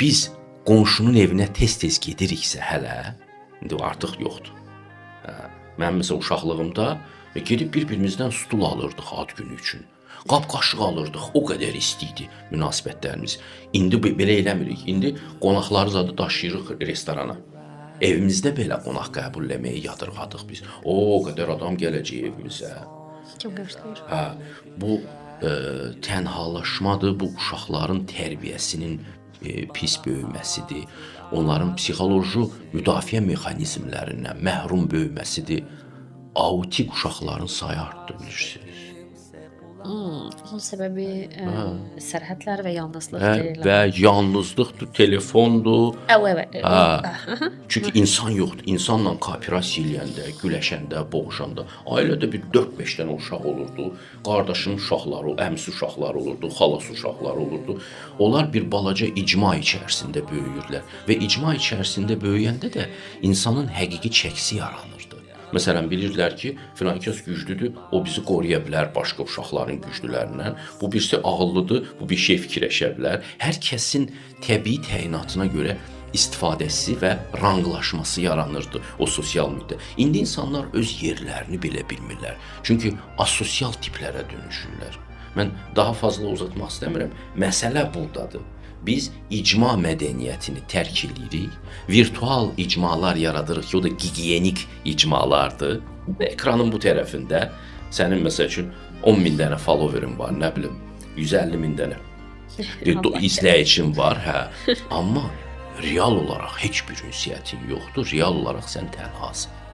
Biz qonşunun evinə tez-tez gediriksə hələ, indi artıq yoxdur. Mən məsələn uşaqlığımda gedib bir-birimizdən stul alırdıq ad günü üçün. Qab-qaşıq alırdıq, o qədər isti idi münasibətlərimiz. İndi belə eləmirik. İndi qonaqları zadı daşıyırıq restorana. Evimizdə belə qonaq qəbul etməyi yadırğadıq biz. O qədər adam gələcək evimizə. Kim qarşılayır? Bu tənhalaşmadır, bu uşaqların tərbiyəsinin pis böyüməsidir. Onların psixoloji müdafiə mexanizmlərindən məhrum böyüməsidir. Autik uşaqların sayı artdı, bilirsiniz. Bunun səbəbi sərhədlər və yalnızlıq deyirlər. Və yalnızlıqdır, telefondur. Evet. Çünki insan yoxdur. İnsanla kooperasiya eləyəndə, güləşəndə, boğuşanda, ailədə bir 4-5 dənə uşaq olurdu. Qardaşının uşaqları, əmisi uşaqları olurdu, xalası uşaqları olurdu. Onlar bir balaca icma içərisində böyüyürlər və icma içərisində böyüyəndə də insanın həqiqi çəksi yaranırdı. Məsələn, bilirdilər ki, filan kəs güclüdür, o bizi qoruya bilər başqa uşaqların güclülərindən. Bu birisi ağıllıdır, bu bir şey fikirləşə bilər. Hər kəsin təbii təyinatına görə istifadəsi və ranglaşması yaranırdı o sosial mühitdə. İndi insanlar öz yerlərini belə bilmirlər. Çünki asosial tiplərə dönüşürlər. Mən daha fazla uzatmaq istəmirəm. Məsələ buradadır. Biz icma mədəniyyətini tərk edirik, virtual icmalar yaradırıq ki, o da gigiyenik icmalardır. Ekranın bu tərəfində sənin məsəl üçün 10.000 dənə followerin var, nə bilim, 150.000 dənə izləyicin var, Amma real olaraq heç bir ünsiyyətin yoxdur, real olaraq sən tənhasan.